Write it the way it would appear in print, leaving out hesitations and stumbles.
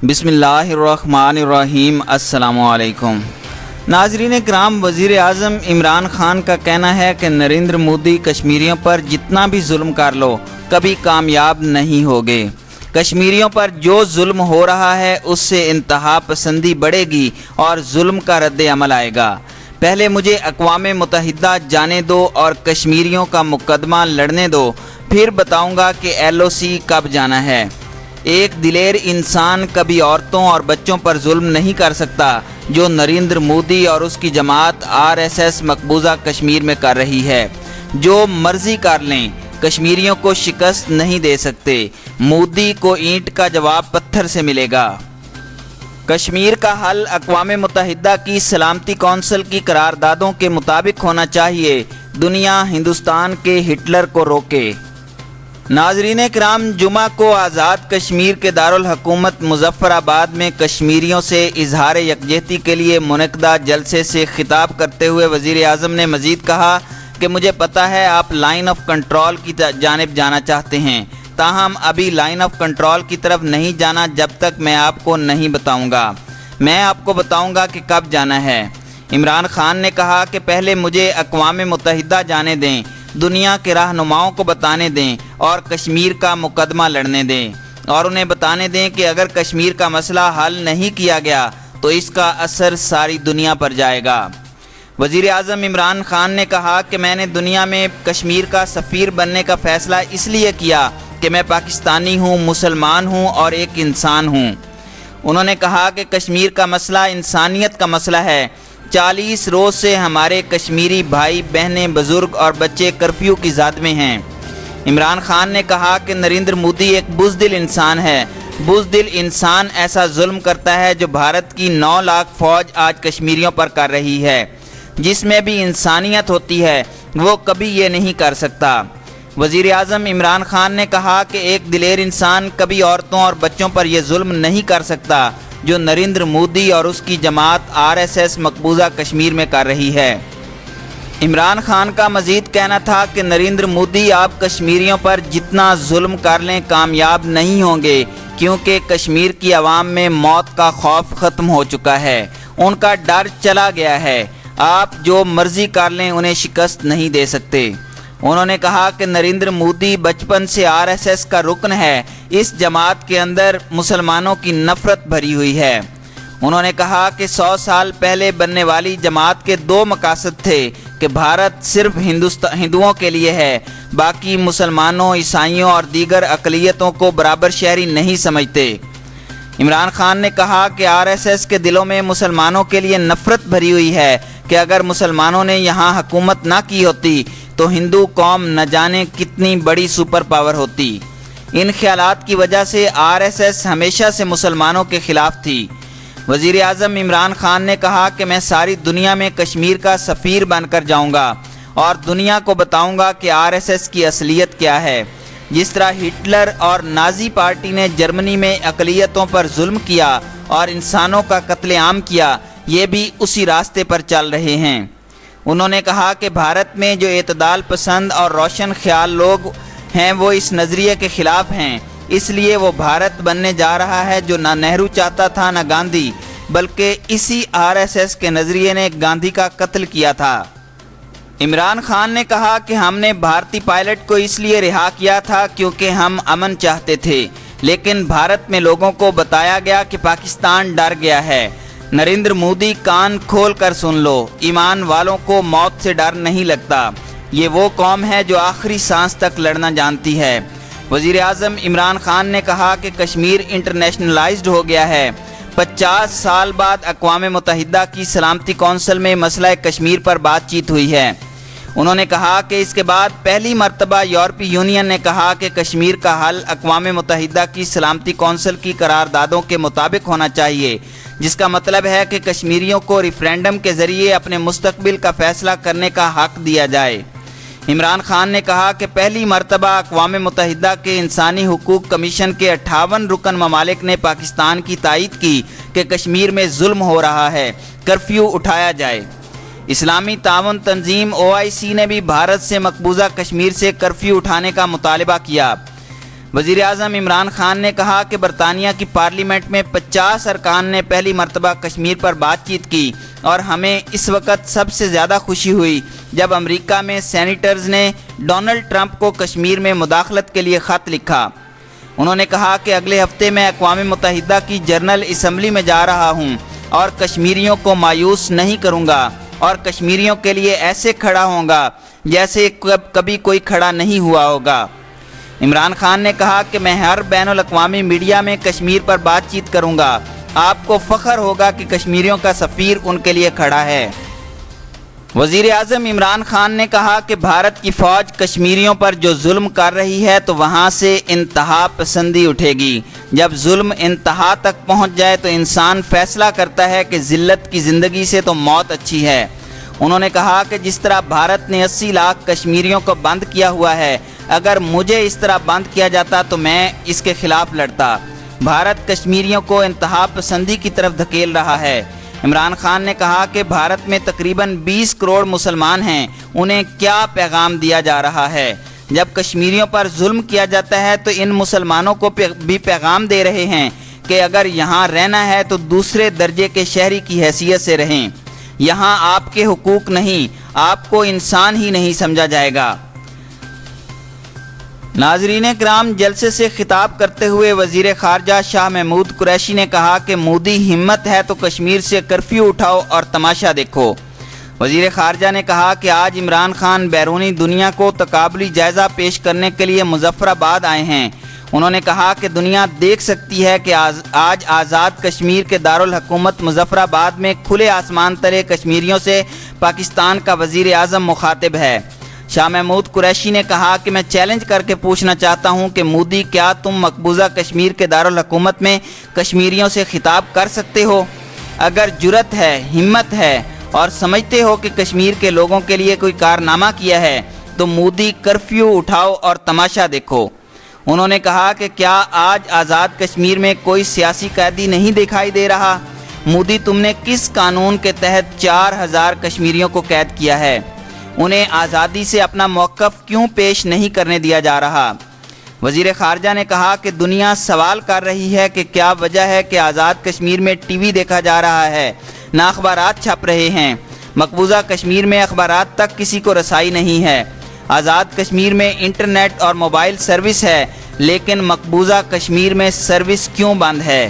بسم اللہ الرحمن الرحیم۔ السلام علیکم ناظرین کرام، وزیر اعظم عمران خان کا کہنا ہے کہ نریندر مودی کشمیریوں پر جتنا بھی ظلم کر لو کبھی کامیاب نہیں ہوگے۔ کشمیریوں پر جو ظلم ہو رہا ہے اس سے انتہا پسندی بڑھے گی اور ظلم کا رد عمل آئے گا۔ پہلے مجھے اقوام متحدہ جانے دو اور کشمیریوں کا مقدمہ لڑنے دو، پھر بتاؤں گا کہ LOC کب جانا ہے۔ ایک دلیر انسان کبھی عورتوں اور بچوں پر ظلم نہیں کر سکتا جو نریندر مودی اور اس کی جماعت RSS مقبوضہ کشمیر میں کر رہی ہے۔ جو مرضی کر لیں، کشمیریوں کو شکست نہیں دے سکتے۔ مودی کو اینٹ کا جواب پتھر سے ملے گا۔ کشمیر کا حل اقوام متحدہ کی سلامتی کونسل کی قراردادوں کے مطابق ہونا چاہیے۔ دنیا ہندوستان کے ہٹلر کو روکے۔ ناظرین کرام، جمعہ کو آزاد کشمیر کے دارالحکومت مظفر آباد میں کشمیریوں سے اظہار یکجہتی کے لیے منعقدہ جلسے سے خطاب کرتے ہوئے وزیر اعظم نے مزید کہا کہ مجھے پتہ ہے آپ لائن آف کنٹرول کی جانب جانا چاہتے ہیں، تاہم ابھی لائن آف کنٹرول کی طرف نہیں جانا جب تک میں آپ کو نہیں بتاؤں گا۔ میں آپ کو بتاؤں گا کہ کب جانا ہے۔ عمران خان نے کہا کہ پہلے مجھے اقوام متحدہ جانے دیں، دنیا کے رہنماؤں کو بتانے دیں اور کشمیر کا مقدمہ لڑنے دیں، اور انہیں بتانے دیں کہ اگر کشمیر کا مسئلہ حل نہیں کیا گیا تو اس کا اثر ساری دنیا پر جائے گا۔ وزیر اعظم عمران خان نے کہا کہ میں نے دنیا میں کشمیر کا سفیر بننے کا فیصلہ اس لیے کیا کہ میں پاکستانی ہوں، مسلمان ہوں اور ایک انسان ہوں۔ انہوں نے کہا کہ کشمیر کا مسئلہ انسانیت کا مسئلہ ہے۔ 40 روز سے ہمارے کشمیری بھائی بہنیں، بزرگ اور بچے کرفیو کی زاد میں ہیں۔ عمران خان نے کہا کہ نریندر مودی ایک بزدل انسان ہے۔ بزدل انسان ایسا ظلم کرتا ہے جو بھارت کی 9 لاکھ فوج آج کشمیریوں پر کر رہی ہے۔ جس میں بھی انسانیت ہوتی ہے وہ کبھی یہ نہیں کر سکتا۔ وزیر اعظم عمران خان نے کہا کہ ایک دلیر انسان کبھی عورتوں اور بچوں پر یہ ظلم نہیں کر سکتا جو نریندر مودی اور اس کی جماعت RSS مقبوضہ کشمیر میں کر رہی ہے۔ عمران خان کا مزید کہنا تھا کہ نریندر مودی آپ کشمیریوں پر جتنا ظلم کر لیں کامیاب نہیں ہوں گے، کیونکہ کشمیر کی عوام میں موت کا خوف ختم ہو چکا ہے، ان کا ڈر چلا گیا ہے۔ آپ جو مرضی کر لیں انہیں شکست نہیں دے سکتے۔ انہوں نے کہا کہ نریندر مودی بچپن سے RSS کا رکن ہے۔ اس جماعت کے اندر مسلمانوں کی نفرت بھری ہوئی ہے۔ انہوں نے کہا کہ 100 سال پہلے بننے والی جماعت کے 2 مقاصد تھے کہ بھارت صرف ہندوؤں کے لیے ہے، باقی مسلمانوں، عیسائیوں اور دیگر اقلیتوں کو برابر شہری نہیں سمجھتے۔ عمران خان نے کہا کہ RSS کے دلوں میں مسلمانوں کے لیے نفرت بھری ہوئی ہے کہ اگر مسلمانوں نے یہاں حکومت نہ کی ہوتی تو ہندو قوم نہ جانے کتنی بڑی سپر پاور ہوتی۔ ان خیالات کی وجہ سے RSS ہمیشہ سے مسلمانوں کے خلاف تھی۔ وزیر اعظم عمران خان نے کہا کہ میں ساری دنیا میں کشمیر کا سفیر بن کر جاؤں گا اور دنیا کو بتاؤں گا کہ RSS کی اصلیت کیا ہے۔ جس طرح ہٹلر اور نازی پارٹی نے جرمنی میں اقلیتوں پر ظلم کیا اور انسانوں کا قتل عام کیا، یہ بھی اسی راستے پر چل رہے ہیں۔ انہوں نے کہا کہ بھارت میں جو اعتدال پسند اور روشن خیال لوگ ہیں وہ اس نظریے کے خلاف ہیں، اس لیے وہ بھارت بننے جا رہا ہے جو نہ نہرو چاہتا تھا نہ گاندھی، بلکہ اسی RSS کے نظریے نے گاندھی کا قتل کیا تھا۔ عمران خان نے کہا کہ ہم نے بھارتی پائلٹ کو اس لیے رہا کیا تھا کیونکہ ہم امن چاہتے تھے، لیکن بھارت میں لوگوں کو بتایا گیا کہ پاکستان ڈر گیا ہے۔ نریندر مودی کان کھول کر سن لو، ایمان والوں کو موت سے ڈر نہیں لگتا۔ یہ وہ قوم ہے جو آخری سانس تک لڑنا جانتی ہے۔ وزیر اعظم عمران خان نے کہا کہ کشمیر انٹرنیشنلائزڈ ہو گیا ہے۔ 50 سال بعد اقوام متحدہ کی سلامتی کونسل میں مسئلہ کشمیر پر بات چیت ہوئی ہے۔ انہوں نے کہا کہ اس کے بعد پہلی مرتبہ یورپی یونین نے کہا کہ کشمیر کا حل اقوام متحدہ کی سلامتی کونسل کی قراردادوں کے مطابق ہونا چاہیے، جس کا مطلب ہے کہ کشمیریوں کو ریفرینڈم کے ذریعے اپنے مستقبل کا فیصلہ کرنے کا حق دیا جائے۔ عمران خان نے کہا کہ پہلی مرتبہ اقوام متحدہ کے انسانی حقوق کمیشن کے 58 رکن ممالک نے پاکستان کی تائید کی کہ کشمیر میں ظلم ہو رہا ہے، کرفیو اٹھایا جائے۔ اسلامی تعاون تنظیم OIC نے بھی بھارت سے مقبوضہ کشمیر سے کرفیو اٹھانے کا مطالبہ کیا۔ وزیر اعظم عمران خان نے کہا کہ برطانیہ کی پارلیمنٹ میں 50 ارکان نے پہلی مرتبہ کشمیر پر بات چیت کی اور ہمیں اس وقت سب سے زیادہ خوشی ہوئی جب امریکہ میں سینیٹرز نے ڈونلڈ ٹرمپ کو کشمیر میں مداخلت کے لیے خط لکھا۔ انہوں نے کہا کہ اگلے ہفتے میں اقوام متحدہ کی جنرل اسمبلی میں جا رہا ہوں اور کشمیریوں کو مایوس نہیں کروں گا اور کشمیریوں کے لیے ایسے کھڑا ہوں گا جیسے کبھی کوئی کھڑا نہیں ہوا ہوگا۔ عمران خان نے کہا کہ میں ہر بین الاقوامی میڈیا میں کشمیر پر بات چیت کروں گا، آپ کو فخر ہوگا کہ کشمیریوں کا سفیر ان کے لیے کھڑا ہے۔ وزیر اعظم عمران خان نے کہا کہ بھارت کی فوج کشمیریوں پر جو ظلم کر رہی ہے تو وہاں سے انتہا پسندی اٹھے گی۔ جب ظلم انتہا تک پہنچ جائے تو انسان فیصلہ کرتا ہے کہ ذلت کی زندگی سے تو موت اچھی ہے۔ انہوں نے کہا کہ جس طرح بھارت نے 80 لاکھ کشمیریوں کو بند کیا ہوا ہے، اگر مجھے اس طرح بند کیا جاتا تو میں اس کے خلاف لڑتا۔ بھارت کشمیریوں کو انتہا پسندی کی طرف دھکیل رہا ہے۔ عمران خان نے کہا کہ بھارت میں تقریباً 20 کروڑ مسلمان ہیں، انہیں کیا پیغام دیا جا رہا ہے؟ جب کشمیریوں پر ظلم کیا جاتا ہے تو ان مسلمانوں کو بھی پیغام دے رہے ہیں کہ اگر یہاں رہنا ہے تو دوسرے درجے کے شہری کی حیثیت سے رہیں، یہاں آپ کے حقوق نہیں، آپ کو انسان ہی نہیں سمجھا جائے گا۔ ناظرین کرام، جلسے سے خطاب کرتے ہوئے وزیر خارجہ شاہ محمود قریشی نے کہا کہ مودی ہمت ہے تو کشمیر سے کرفیو اٹھاؤ اور تماشا دیکھو۔ وزیر خارجہ نے کہا کہ آج عمران خان بیرونی دنیا کو تقابلی جائزہ پیش کرنے کے لیے مظفر آباد آئے ہیں۔ انہوں نے کہا کہ دنیا دیکھ سکتی ہے کہ آج آزاد کشمیر کے دارالحکومت مظفر آباد میں کھلے آسمان تلے کشمیریوں سے پاکستان کا وزیر اعظم مخاطب ہے۔ شاہ محمود قریشی نے کہا کہ میں چیلنج کر کے پوچھنا چاہتا ہوں کہ مودی، کیا تم مقبوضہ کشمیر کے دارالحکومت میں کشمیریوں سے خطاب کر سکتے ہو؟ اگر جرأت ہے، ہمت ہے اور سمجھتے ہو کہ کشمیر کے لوگوں کے لیے کوئی کارنامہ کیا ہے تو مودی کرفیو اٹھاؤ اور تماشا دیکھو۔ انہوں نے کہا کہ کیا آج آزاد کشمیر میں کوئی سیاسی قیدی نہیں دکھائی دے رہا؟ مودی، تم نے کس قانون کے تحت 4000 کشمیریوں کو قید کیا ہے؟ انہیں آزادی سے اپنا موقف کیوں پیش نہیں کرنے دیا جا رہا؟ وزیر خارجہ نے کہا کہ دنیا سوال کر رہی ہے کہ کیا وجہ ہے کہ آزاد کشمیر میں ٹی وی دیکھا جا رہا ہے، نہ اخبارات چھپ رہے ہیں۔ مقبوضہ کشمیر میں اخبارات تک کسی کو رسائی نہیں ہے۔ آزاد کشمیر میں انٹرنیٹ اور موبائل سروس ہے، لیکن مقبوضہ کشمیر میں سروس کیوں بند ہے؟